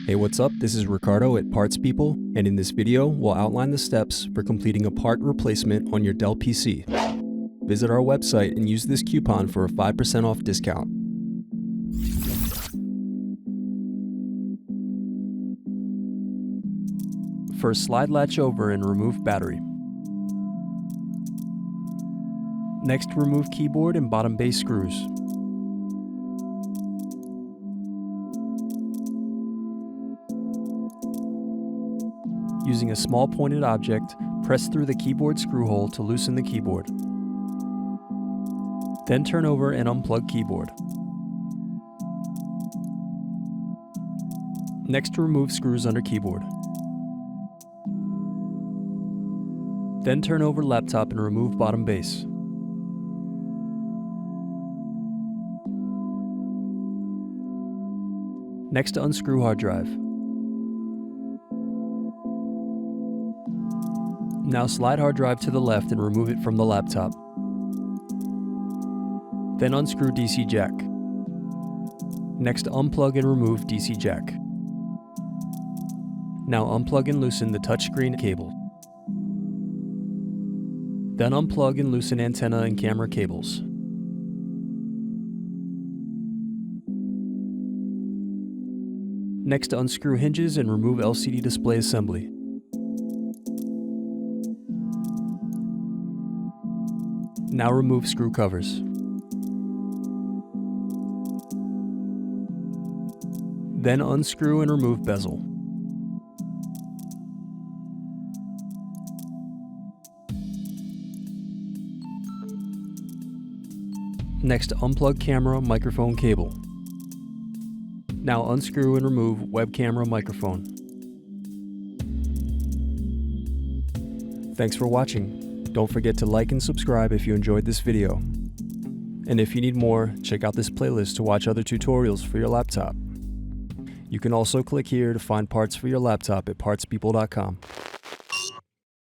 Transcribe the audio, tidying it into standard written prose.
Hey, what's up? This is Ricardo at Parts People, and in this video, we'll outline the steps for completing a part replacement on your Dell PC. Visit our website and use this coupon for a 5% off discount. First, slide latch over and remove battery. Next, remove keyboard and bottom base screws. Using a small pointed object, press through the keyboard screw hole to loosen the keyboard. Then turn over and unplug keyboard. Next, remove screws under keyboard. Then turn over laptop and remove bottom base. Next, unscrew hard drive. Now slide hard drive to the left and remove it from the laptop. Then unscrew DC jack. Next, unplug and remove DC jack. Now unplug and loosen the touchscreen cable. Then unplug and loosen antenna and camera cables. Next, unscrew hinges and remove LCD display assembly. Now remove screw covers. Then unscrew and remove bezel. Next, unplug camera microphone cable. Now unscrew and remove web camera microphone. Thanks for watching. Don't forget to like and subscribe if you enjoyed this video. And if you need more, check out this playlist to watch other tutorials for your laptop. You can also click here to find parts for your laptop at partspeople.com.